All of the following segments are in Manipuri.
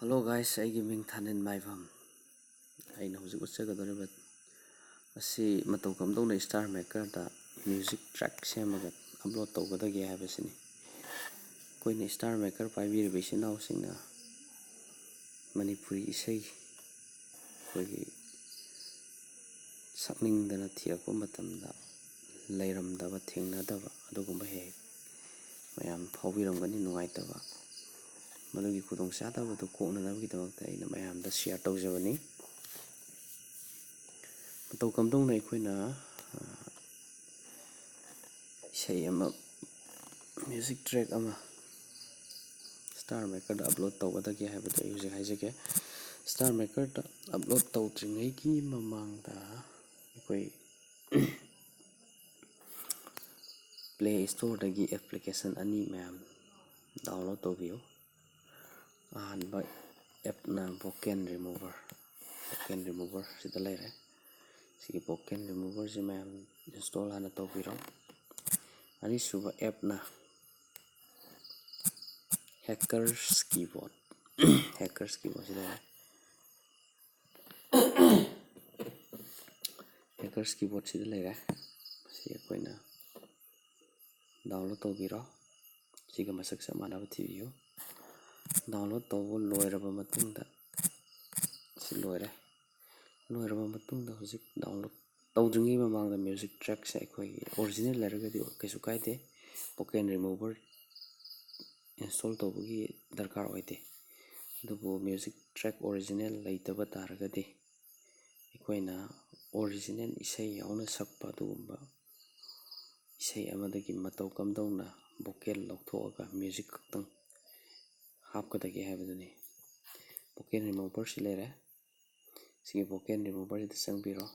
Hello guys, ꯑꯩꯒꯤ ꯃꯤꯡ ꯊꯥꯅꯤꯟ ꯃꯥꯏꯕꯝ ꯑꯩꯅ ꯍꯧꯖꯤꯛ ꯎꯠꯆꯒꯗꯧꯔꯤꯕ ꯑꯁꯤ ꯃꯇꯧ ꯀꯝꯗꯧꯅ StarMakerꯗ ꯃ꯭ꯌꯨꯖꯤꯛ ꯇ꯭ꯔꯦꯛ ꯁꯦꯝꯃꯒ ꯑꯞꯂꯣꯗ ꯇꯧꯒꯗꯒꯦ ꯍꯥꯏꯕꯁꯤꯅꯤ꯫ ꯑꯩꯈꯣꯏꯅ StarMaker ꯄꯥꯏꯕꯤꯔꯤꯕ ꯏꯆꯤꯟ ꯏꯅꯥꯎꯁꯤꯡꯅ ꯃꯅꯤꯄꯨꯔꯤ ꯏꯁꯩ ꯑꯩꯈꯣꯏꯒꯤ ꯁꯛꯅꯤꯡꯗꯅ ꯊꯤꯔꯛꯄ ꯃꯇꯝꯗ ꯂꯩꯔꯝꯗꯕ ꯊꯦꯡꯅꯗꯕ ꯑꯗꯨꯒꯨꯝꯕ ꯍꯦꯛ ꯃꯌꯥꯝ ꯐꯥꯎꯕꯤꯔꯝꯒꯅꯤ ꯅꯨꯡꯉꯥꯏꯇꯕ ꯃꯗꯨꯒꯤ ꯈꯨꯗꯣꯡꯆꯥꯗꯕꯗꯨ ꯀꯣꯛꯅꯅꯕꯒꯤꯗꯃꯛꯇ ꯑꯩꯅ ꯃꯌꯥꯝꯗ ꯁꯤꯌꯔ ꯇꯧꯖꯕꯅꯤ꯫ ꯃꯇꯧ ꯀꯝꯗꯧꯅ ꯑꯩꯈꯣꯏꯅ ꯏꯁꯩ ꯑꯃ ꯃ꯭ꯌꯨꯖꯤꯛ ꯇ꯭ꯔꯦꯛ ꯑꯃ StarMakerꯗ ꯑꯞꯂꯣꯗ ꯇꯧꯒꯗꯒꯦ ꯍꯥꯏꯕꯗꯨ ꯑꯩ ꯍꯧꯖꯤꯛ ꯍꯥꯏꯖꯒꯦ꯫ StarMakerꯗ ꯑꯞꯂꯣꯗ ꯇꯧꯗ꯭ꯔꯤꯉꯩꯒꯤ ꯃꯃꯥꯡꯗ ꯑꯩꯈꯣই ꯄ꯭ꯂꯦ ꯁ꯭ꯇꯣꯔꯗꯒꯤ ꯑꯦꯄ꯭ꯂꯤꯀꯦꯁꯟ ꯑꯅꯤ ꯃꯌꯥꯝ ꯗꯥꯎꯟꯂꯣꯗ ꯇꯧꯕꯤꯌꯨ꯫ ꯑꯍꯥꯟꯕ ꯑꯦꯞꯅ ꯚꯣꯀꯦꯜ ꯔꯤꯃꯨꯚꯔ ꯁꯤꯗ ꯂꯩꯔꯦ꯫ ꯁꯤꯒꯤ ꯚꯣꯀꯦꯜ ꯔꯤꯃꯨꯚꯔꯁꯤ ꯃꯌꯥꯝ ꯏꯟꯁꯇꯣꯜ ꯍꯥꯟꯅ ꯇꯧꯕꯤꯔꯣ꯫ ꯑꯅꯤꯁꯨꯕ ꯑꯦꯞꯅ ꯍꯦꯀꯔꯁ ꯀꯤꯕꯣꯔꯗ ꯁꯤꯗ ꯂꯩꯔꯦ꯫ ꯍꯦꯀꯔꯁ ꯀꯤꯕꯣꯔꯗ ꯁꯤꯗ ꯂꯩꯔꯦ꯫ ꯃꯁꯤ ꯑꯩꯈꯣꯏꯅ ꯗꯥꯎꯟꯂꯣꯗ ꯇꯧꯕꯤꯔꯣ꯫ ꯁꯤꯒ ꯃꯁꯛ ꯆꯞ ꯃꯥꯟꯅꯕ ꯊꯤꯕꯤꯌꯨ꯫ ꯗꯥꯎꯟꯂꯣꯗ ꯇꯧꯕ ꯂꯣꯏꯔꯕ ꯃꯇꯨꯡꯗ ꯁꯤ ꯂꯣꯏꯔꯦ꯫ ꯂꯣꯏꯔꯕ ꯃꯇꯨꯡꯗ ꯍꯧꯖꯤꯛ ꯗꯥꯎꯟꯂꯣꯗ ꯇꯧꯗ꯭ꯔꯤꯉꯩ ꯃꯃꯥꯡꯗ ꯃ꯭ꯌꯨꯖꯤꯛ ꯇ꯭ꯔꯦꯛꯁꯦ ꯑꯩꯈꯣꯏꯒꯤ ꯑꯣꯔꯤꯖꯤꯅꯦꯜ ꯂꯩꯔꯒꯗꯤ ꯀꯩꯁꯨ ꯀꯥꯏꯗꯦ꯫ ꯚꯣꯀꯦꯜ ꯔꯤꯃꯨꯚꯔ ꯏꯟꯁꯇꯣꯜ ꯇꯧꯕꯒꯤ ꯗꯔꯀꯥꯔ ꯑꯣꯏꯗꯦ꯫ ꯑꯗꯨꯕꯨ ꯃ꯭ꯌꯨꯖꯤꯛ ꯇ꯭ꯔꯦꯛ ꯑꯣꯔꯤꯖꯤꯅꯦꯜ ꯂꯩꯇꯕ ꯇꯥꯔꯒꯗꯤ ꯑꯩꯈꯣꯏꯅ ꯑꯣꯔꯤꯖꯤꯅꯦꯜ ꯏꯁꯩ ꯌꯥꯎꯅ ꯁꯛꯄ ꯑꯗꯨꯒꯨꯝꯕ ꯏꯁꯩ ꯑꯃꯗꯒꯤ ꯃꯇꯧ ꯀꯝꯗꯧꯅ ꯚꯣꯀꯦꯜ ꯂꯧꯊꯣꯛꯑꯒ ꯃ꯭ꯌꯨꯖꯤꯛ ꯈꯛꯇꯪ ꯍꯥꯞꯀꯗꯒꯦ ꯍꯥꯏꯕꯗꯨꯅꯤ꯫ ꯚꯣꯀꯦꯜ ꯔꯤꯃꯨꯚꯔꯁꯤ ꯂꯩꯔꯦ꯫ ꯁꯤꯒꯤ ꯚꯣꯀꯦꯜ ꯔꯤꯃꯨꯚꯔꯁꯤꯗ ꯆꯪꯕꯤꯔꯣ꯫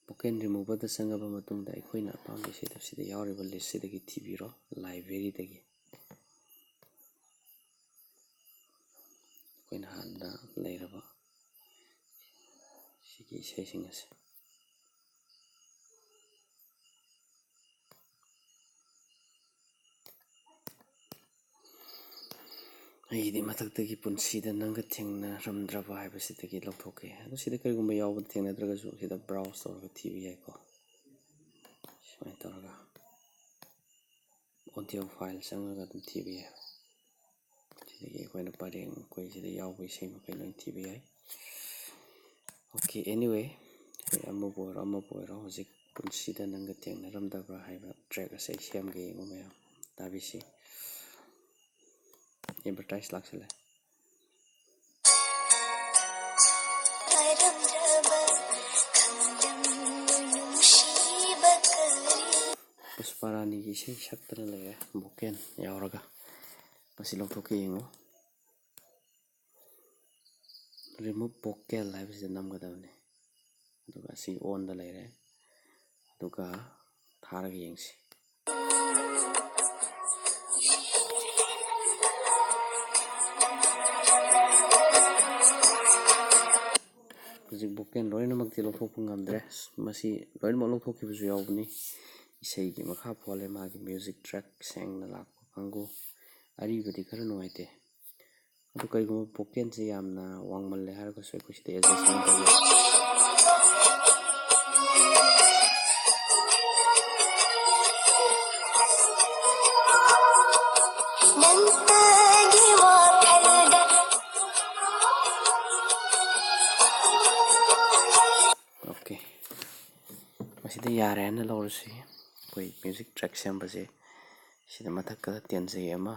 ꯚꯣꯀꯦꯜ ꯔꯤꯃꯨꯚꯔꯗ ꯆꯪꯉꯕ ꯃꯇꯨꯡꯗ ꯑꯩꯈꯣꯏꯅ ꯑꯄꯥꯝꯕ ꯏꯁꯩꯗꯨ ꯁꯤꯗ ꯌꯥꯎꯔꯤꯕ ꯂꯤꯁꯁꯤꯗꯒꯤ ꯊꯤꯕꯤꯔꯣ ꯂꯥꯏꯕ꯭ꯔꯦꯔꯤꯗꯒꯤ꯫ ꯑꯩꯈꯣꯏꯅ ꯍꯥꯟꯅ ꯂꯩꯔꯕ ꯁꯤꯒꯤ ꯏꯁꯩꯁꯤꯡ ꯑꯁꯤ ꯑꯩꯒꯤꯗꯤ ꯃꯊꯛꯇꯒꯤ ꯄꯨꯟꯁꯤꯗ ꯅꯪꯒ ꯊꯦꯡꯅꯔꯝꯗ꯭ꯔꯕ ꯍꯥꯏꯕꯁꯤꯗꯒꯤ ꯂꯧꯊꯣꯛꯀꯦ꯫ ꯑꯗꯣ ꯁꯤꯗ ꯀꯔꯤꯒꯨꯝꯕ ꯌꯥꯎꯕ ꯊꯦꯡꯅꯗ꯭ꯔꯒꯁꯨ ꯁꯤꯗ ꯕ꯭ꯔꯥꯎꯖ ꯇꯧꯔꯒ ꯊꯤꯕ ꯌꯥꯏꯀꯣ꯫ ꯁꯨꯃꯥꯏꯅ ꯇꯧꯔꯒ ꯑꯣꯗꯤꯑꯣ ꯐꯥꯏꯜ ꯆꯪꯉꯒ ꯑꯗꯨꯝ ꯊꯤꯕ ꯌꯥꯏ꯫ ꯁꯤꯗꯒꯤ ꯑꯩꯈꯣꯏꯅ ꯄꯔꯦꯡ ꯑꯩꯈꯣꯏ ꯁꯤꯗ ꯌꯥꯎꯕ ꯏꯁꯩ ꯃꯈꯩ ꯂꯣꯏ ꯊꯤꯕ ꯌꯥꯏ꯫ ꯑꯣꯀꯦ ꯑꯦꯅꯤꯋꯦ ꯑꯩꯈꯣꯏ ꯑꯃꯕꯨ ꯑꯣꯏꯔꯣ ꯍꯧꯖꯤꯛ ꯄꯨꯟꯁꯤꯗ ꯅꯪꯒ ꯊꯦꯡꯅꯔꯝꯗꯕ꯭ꯔꯥ ꯍꯥꯏꯕ ꯇ꯭ꯔꯦꯛ ꯑꯁꯤ ꯑꯩ ꯁꯦꯝꯒꯦ ꯌꯦꯡꯉꯨ ꯃꯌꯥꯝ ꯇꯥꯕꯤꯁꯤ꯫ ꯑꯦꯗꯚꯔꯇꯥꯏꯁ ꯂꯥꯛꯁꯤꯜꯂꯦ꯫ ꯄꯨꯁꯄꯥꯔꯥꯅꯤꯒꯤ ꯏꯁꯩ ꯁꯛꯇꯅ ꯂꯩꯔꯦ ꯚꯣꯀꯦꯜ ꯌꯥꯎꯔꯒ꯫ ꯃꯁꯤ ꯂꯧꯊꯣꯛꯀꯦ ꯌꯦꯡꯉꯨ꯫ ꯔꯤꯃꯨꯚ ꯚꯣꯀꯦꯜ ꯍꯥꯏꯕꯁꯤꯗ ꯅꯝꯒꯗꯕꯅꯤ꯫ ꯑꯗꯨꯒ ꯑꯁꯤ ꯑꯣꯟꯗ ꯂꯩꯔꯦ꯫ ꯑꯗꯨꯒ ꯊꯥꯔꯒ ꯌꯦꯡꯁꯤ꯫ ꯍꯧꯖꯤꯛ ꯚꯣꯀꯦꯜ ꯂꯣꯏꯅꯃꯛꯇꯤ ꯂꯧꯊꯣꯛꯄ ꯉꯝꯗ꯭ꯔꯦ꯫ ꯃꯁꯤ ꯂꯣꯏꯅꯃꯛ ꯂꯧꯊꯣꯛꯈꯤꯕꯁꯨ ꯌꯥꯎꯕꯅꯤ꯫ ꯏꯁꯩꯒꯤ ꯃꯈꯥ ꯄꯣꯜꯂꯦ ꯃꯥꯒꯤ ꯃ꯭ꯌꯨꯖꯤꯛ ꯇ꯭ꯔꯦꯛ ꯁꯦꯡꯅ ꯂꯥꯛꯄ ꯀꯥꯡꯕꯨ ꯑꯔꯤꯕꯗꯤ ꯈꯔ ꯅꯨꯡꯉꯥꯏꯇꯦ꯫ ꯑꯗꯨ ꯀꯔꯤꯒꯨꯝꯕ ꯚꯣꯀꯦꯜꯁꯦ ꯌꯥꯝꯅ ꯋꯥꯡꯃꯜꯂꯦ ꯍꯥꯏꯔꯒꯁꯨ ꯑꯩꯈꯣꯏ ꯁꯤꯗ ꯑꯦꯗꯖꯁꯃꯦꯟ ꯇꯧꯕ ꯌꯥꯏ꯫ ꯑꯣꯀꯦ ꯃꯁꯤꯗ ꯌꯥꯔꯦ ꯍꯥꯏꯅ ꯂꯧꯔꯁꯤ꯫ ꯑꯩꯈꯣꯏ ꯃ꯭ꯌꯨꯖꯤꯛ ꯇ꯭ꯔꯦꯛ ꯁꯦꯝꯕꯁꯦ ꯁꯤꯗ ꯃꯊꯛꯇ ꯇꯦꯟꯖꯩ ꯑꯃ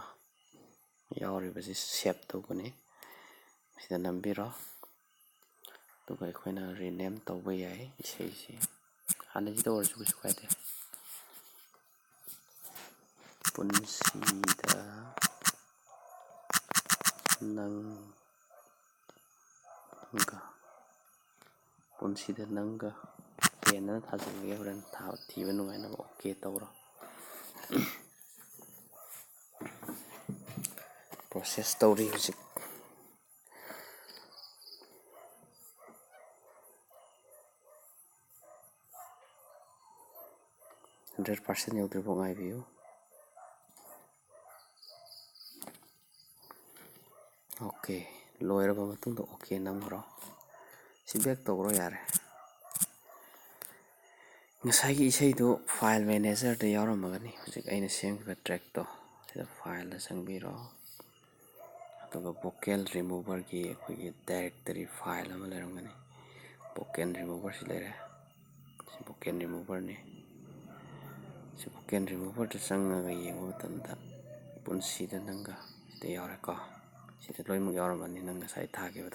ꯌꯥꯎꯔꯤꯕꯁꯤ ꯁꯦꯞ ꯇꯧꯕꯅꯤ꯫ ꯁꯤꯗ ꯅꯝꯕꯤꯔꯣ꯫ ꯑꯗꯨꯒ ꯑꯩꯈꯣꯏꯅ ꯔꯤꯅꯦꯝ ꯇꯧꯕ ꯌꯥꯏ ꯏꯁꯩꯁꯤ ꯍꯥꯟꯅꯁꯤꯗ ꯑꯣꯏꯔꯁꯨ ꯀꯩꯁꯨ ꯀꯥꯏꯗꯦ꯫ ꯄꯨꯟꯁꯤꯗ ꯅꯪꯒ ꯍꯦꯟꯅ ꯊꯥꯖꯤꯟꯒꯦ ꯍꯣꯔꯦꯟ ꯊꯤꯕ ꯅꯨꯡꯉꯥꯏꯅꯕ ꯑꯣꯀꯦ ꯇꯧꯔꯣ꯫ ꯄ꯭ꯔꯣꯁꯦꯁ ꯇꯧꯔꯤ ꯍꯧꯖꯤꯛ꯫ %% ꯌꯧꯗ꯭ꯔꯤꯐꯥꯎ ꯉꯥꯏꯕꯤꯌꯨ꯫ ꯑꯣꯀꯦ ꯂꯣꯏꯔꯕ ꯃꯇꯨꯡꯗ ꯑꯣꯀꯦ ꯅꯝꯈ꯭ꯔꯣ ꯁꯤ ꯕꯦꯛ ꯇꯧꯈ꯭ꯔꯣ ꯌꯥꯔꯦ ꯉꯁꯥꯏꯒꯤ ꯏꯁꯩꯗꯨ ꯐꯥꯏꯜ ꯃꯦꯅꯦꯖꯔꯗ ꯌꯥꯎꯔꯝꯃꯒꯅꯤ ꯍꯧꯖꯤꯛ ꯑꯩꯅ ꯁꯦꯝꯈꯤꯕ ꯇ꯭ꯔꯦꯛꯇꯣ ꯁꯤꯗ ꯐꯥꯏꯜꯗ ꯆꯪꯕꯤꯔꯣ ꯑꯗꯨꯒ ꯚꯣꯀꯦꯜ ꯔꯤꯃꯨꯚꯔꯒꯤ ꯑꯩꯈꯣꯏꯒꯤ ꯗꯥꯏꯔꯦꯛꯇꯔꯤ ꯐꯥꯏꯜ ꯑꯃ ꯂꯩꯔꯝꯒꯅꯤ ꯚꯣꯀꯦꯜ ꯔꯤꯃꯨꯚꯔꯁꯤ ꯂꯩꯔꯦ ꯁꯤ ꯚꯣꯀꯦꯜ ꯔꯤꯃꯨꯚꯔꯅꯤ ꯁꯤ ꯚꯣꯀꯦꯜ ꯔꯤꯃꯨꯚꯔꯗ ꯆꯪꯉꯒ ꯌꯦꯡꯕ ꯃꯇꯝꯗ ꯄꯨꯟꯁꯤꯗ ꯅꯪꯒ ꯁꯤꯗ ꯌꯥꯎꯔꯦꯀꯣ ꯁꯤꯗ ꯂꯣꯏꯅꯃꯛ ꯌꯥꯎꯔꯝꯃꯅꯤ ꯅꯪ ꯉꯁꯥꯏ ꯊꯥꯈꯤꯕꯗꯣ